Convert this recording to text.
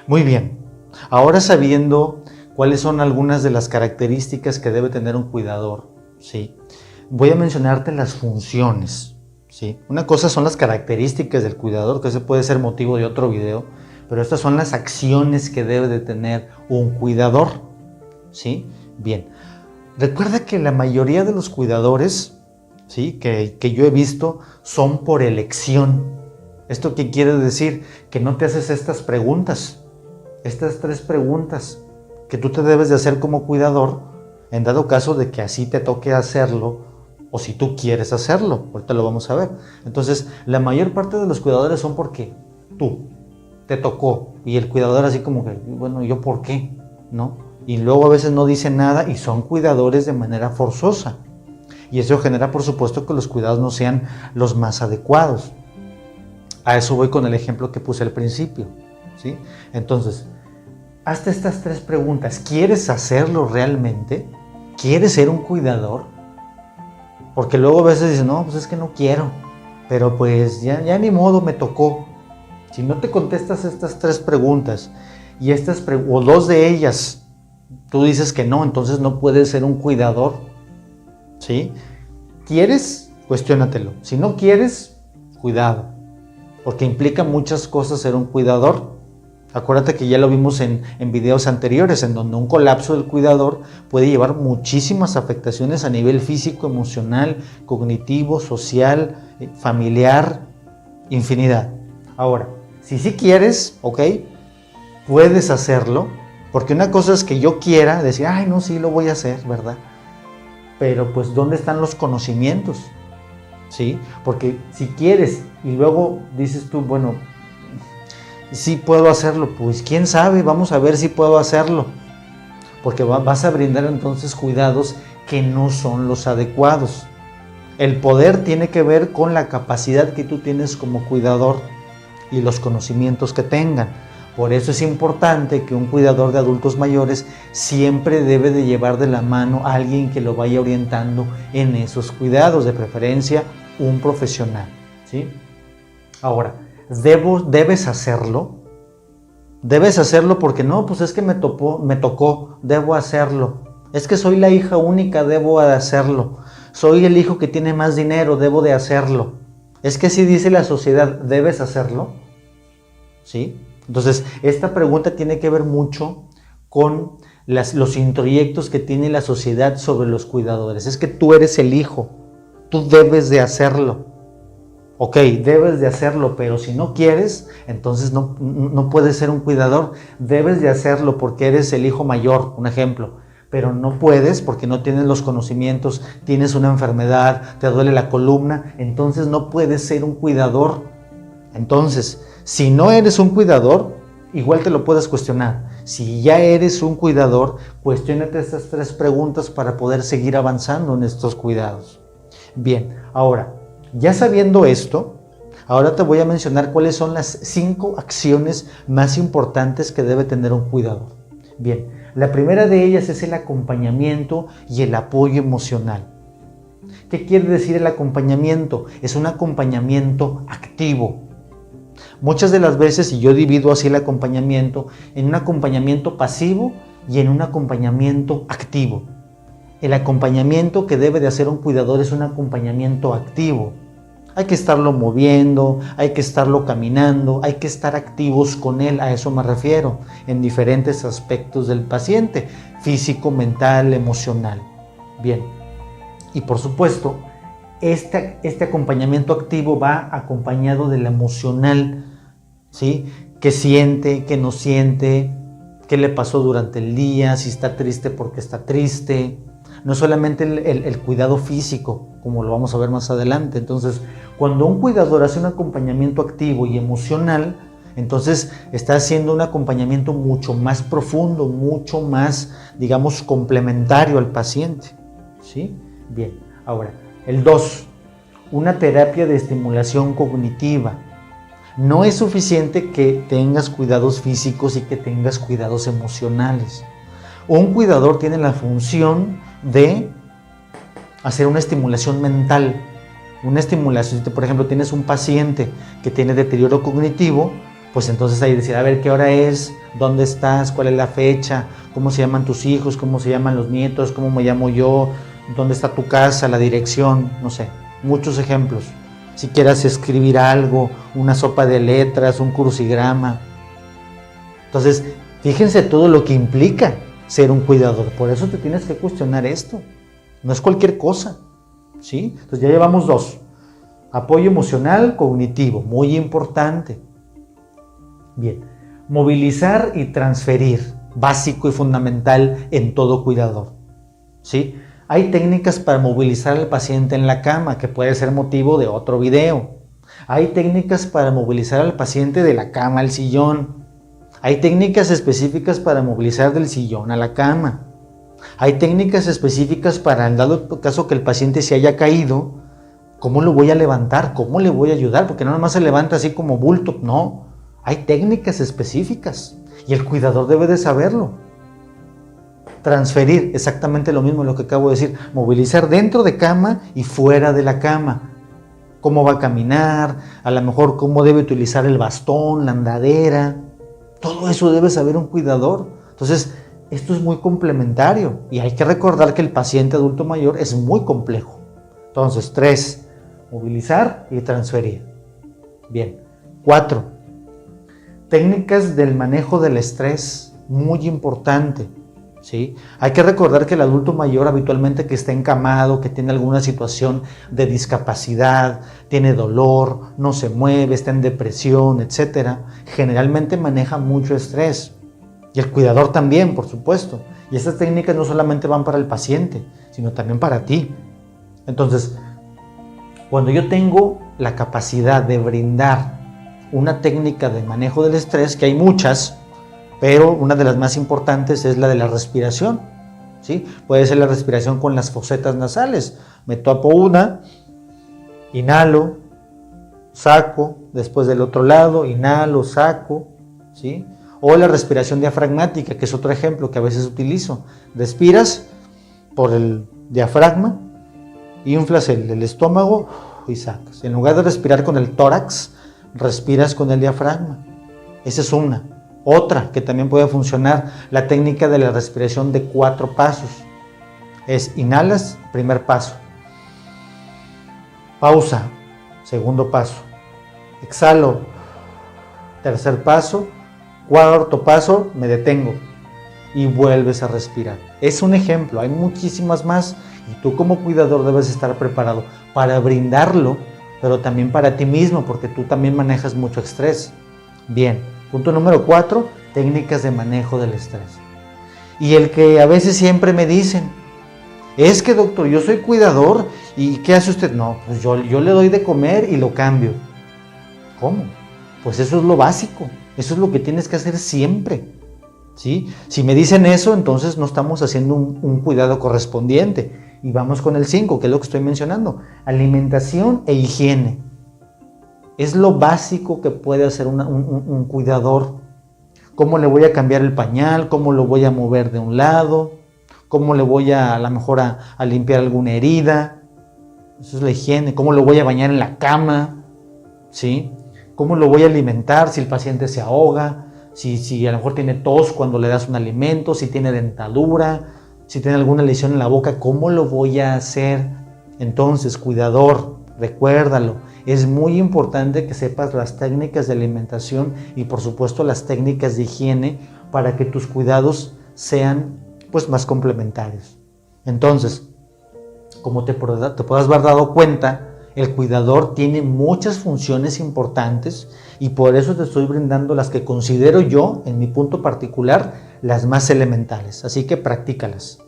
Muy bien. Ahora sabiendo cuáles son algunas de las características que debe tener un cuidador, ¿sí? Voy a mencionarte las funciones, ¿sí? Una cosa son las características del cuidador, que ese puede ser motivo de otro video, pero estas son las acciones que debe de tener un cuidador, ¿sí? Bien. Recuerda que la mayoría de los cuidadores, ¿sí? que yo he visto son por elección. ¿Esto qué quiere decir? Que no te haces estas preguntas, estas 3 preguntas que tú te debes de hacer como cuidador en dado caso de que así te toque hacerlo o si tú quieres hacerlo. Ahorita lo vamos a ver. Entonces, la mayor parte de los cuidadores son porque tú te tocó y el cuidador así como que, bueno, ¿yo por qué? ¿No? Y luego a veces no dicen nada y son cuidadores de manera forzosa. Y eso genera, por supuesto, que los cuidados no sean los más adecuados. A eso voy con el ejemplo que puse al principio, ¿sí? Entonces, hazte estas 3 preguntas. ¿Quieres hacerlo realmente? ¿Quieres ser un cuidador? Porque luego a veces dicen, no, pues es que no quiero. Pero pues ya ni modo, me tocó. Si no te contestas estas 3 preguntas y o 2 de ellas, tú dices que no, entonces no puedes ser un cuidador, ¿sí? ¿Quieres? Cuestiónatelo. Si no quieres, cuidado. Porque implica muchas cosas ser un cuidador. Acuérdate que ya lo vimos en videos anteriores, en donde un colapso del cuidador puede llevar muchísimas afectaciones a nivel físico, emocional, cognitivo, social, familiar, infinidad. Ahora, si sí quieres, ok, puedes hacerlo, porque una cosa es que yo quiera decir, ay, no, sí lo voy a hacer, ¿verdad? Pero pues, ¿dónde están los conocimientos? ¿Sí? Porque si quieres y luego dices tú, bueno, sí puedo hacerlo, pues quién sabe, vamos a ver si puedo hacerlo, porque vas a brindar entonces cuidados que no son los adecuados. El poder tiene que ver con la capacidad que tú tienes como cuidador y los conocimientos que tengan. Por eso es importante que un cuidador de adultos mayores siempre debe de llevar de la mano a alguien que lo vaya orientando en esos cuidados, de preferencia un profesional, ¿sí? Ahora, ¿debes hacerlo? Debes hacerlo porque no, pues es que me tocó, debo hacerlo. Es que soy la hija única, debo de hacerlo. Soy el hijo que tiene más dinero, debo de hacerlo. Es que si dice la sociedad, ¿debes hacerlo? ¿Sí? Entonces, esta pregunta tiene que ver mucho con los introyectos que tiene la sociedad sobre los cuidadores. Es que tú eres el hijo, tú debes de hacerlo. Ok, debes de hacerlo, pero si no quieres, entonces no puedes ser un cuidador. Debes de hacerlo porque eres el hijo mayor, un ejemplo. Pero no puedes porque no tienes los conocimientos, tienes una enfermedad, te duele la columna, entonces no puedes ser un cuidador. Entonces, si no eres un cuidador, igual te lo puedes cuestionar. Si ya eres un cuidador, cuestiónate estas 3 preguntas para poder seguir avanzando en estos cuidados. Bien, ahora, ya sabiendo esto, ahora te voy a mencionar cuáles son las 5 acciones más importantes que debe tener un cuidador. Bien, la primera de ellas es el acompañamiento y el apoyo emocional. ¿Qué quiere decir el acompañamiento? Es un acompañamiento activo. Muchas de las veces, y yo divido así el acompañamiento, en un acompañamiento pasivo y en un acompañamiento activo. El acompañamiento que debe de hacer un cuidador es un acompañamiento activo. Hay que estarlo moviendo, hay que estarlo caminando, hay que estar activos con él, a eso me refiero, en diferentes aspectos del paciente, físico, mental, emocional. Bien, y por supuesto, este acompañamiento activo va acompañado del emocional, ¿sí? ¿Qué siente, qué no siente, qué le pasó durante el día, si está triste porque está triste? No solamente el cuidado físico, como lo vamos a ver más adelante. Entonces, cuando un cuidador hace un acompañamiento activo y emocional, entonces está haciendo un acompañamiento mucho más profundo, mucho más, digamos, complementario al paciente, ¿sí? Bien, ahora, el 2, una terapia de estimulación cognitiva. No es suficiente que tengas cuidados físicos y que tengas cuidados emocionales. Un cuidador tiene la función de hacer una estimulación mental. Una estimulación, si por ejemplo tienes un paciente que tiene deterioro cognitivo, pues entonces ahí decir, a ver, ¿qué hora es? ¿Dónde estás? ¿Cuál es la fecha? ¿Cómo se llaman tus hijos? ¿Cómo se llaman los nietos? ¿Cómo me llamo yo? ¿Dónde está tu casa? La dirección, no sé, muchos ejemplos. Si quieras escribir algo, una sopa de letras, un crucigrama. Entonces, fíjense todo lo que implica ser un cuidador. Por eso te tienes que cuestionar esto. No es cualquier cosa, ¿sí? Entonces ya llevamos 2. Apoyo emocional, cognitivo, muy importante. Bien, movilizar y transferir, básico y fundamental en todo cuidador, ¿sí? Hay técnicas para movilizar al paciente en la cama, que puede ser motivo de otro video. Hay técnicas para movilizar al paciente de la cama al sillón. Hay técnicas específicas para movilizar del sillón a la cama. Hay técnicas específicas para, en dado caso que el paciente se haya caído, ¿cómo lo voy a levantar? ¿Cómo le voy a ayudar? Porque no nomás se levanta así como bulto, no. Hay técnicas específicas y el cuidador debe de saberlo. Transferir, exactamente lo mismo lo que acabo de decir. Movilizar dentro de cama y fuera de la cama. Cómo va a caminar, a lo mejor cómo debe utilizar el bastón, la andadera. Todo eso debe saber un cuidador. Entonces, esto es muy complementario y hay que recordar que el paciente adulto mayor es muy complejo. Entonces, 3, movilizar y transferir. Bien. 4, técnicas del manejo del estrés, muy importante, ¿sí? Hay que recordar que el adulto mayor habitualmente que está encamado, que tiene alguna situación de discapacidad, tiene dolor, no se mueve, está en depresión, etc., generalmente maneja mucho estrés. Y el cuidador también, por supuesto. Y estas técnicas no solamente van para el paciente, sino también para ti. Entonces, cuando yo tengo la capacidad de brindar una técnica de manejo del estrés, que hay muchas, pero una de las más importantes es la de la respiración, ¿sí? Puede ser la respiración con las fosetas nasales. Me tapo una, inhalo, saco, después del otro lado, inhalo, saco, ¿sí? O la respiración diafragmática, que es otro ejemplo que a veces utilizo. Respiras por el diafragma, inflas el estómago y sacas. En lugar de respirar con el tórax, respiras con el diafragma. Esa es una. Otra que también puede funcionar, la técnica de la respiración de 4 pasos. Es inhalas, primer paso. Pausa, segundo paso. Exhalo, tercer paso. Cuarto paso, me detengo y vuelves a respirar. Es un ejemplo, hay muchísimas más y tú como cuidador debes estar preparado para brindarlo, pero también para ti mismo, porque tú también manejas mucho estrés. Bien, punto número 4, técnicas de manejo del estrés. Y el que a veces siempre me dicen, es que doctor, yo soy cuidador y ¿qué hace usted? No, pues yo le doy de comer y lo cambio. ¿Cómo? Pues eso es lo básico. Eso es lo que tienes que hacer siempre, ¿sí? Si me dicen eso, entonces no estamos haciendo un cuidado correspondiente. Y vamos con el 5, que es lo que estoy mencionando. Alimentación e higiene. Es lo básico que puede hacer un cuidador. ¿Cómo le voy a cambiar el pañal? ¿Cómo lo voy a mover de un lado? ¿Cómo le voy a lo mejor a limpiar alguna herida? Eso es la higiene. ¿Cómo lo voy a bañar en la cama? ¿Sí? ¿Cómo lo voy a alimentar si el paciente se ahoga? Si a lo mejor tiene tos cuando le das un alimento, si tiene dentadura, si tiene alguna lesión en la boca, ¿cómo lo voy a hacer? Entonces, cuidador, recuérdalo, es muy importante que sepas las técnicas de alimentación y por supuesto las técnicas de higiene para que tus cuidados sean pues más complementarios. Entonces, como te puedas haber dado cuenta, el cuidador tiene muchas funciones importantes y por eso te estoy brindando las que considero yo, en mi punto particular, las más elementales. Así que practícalas.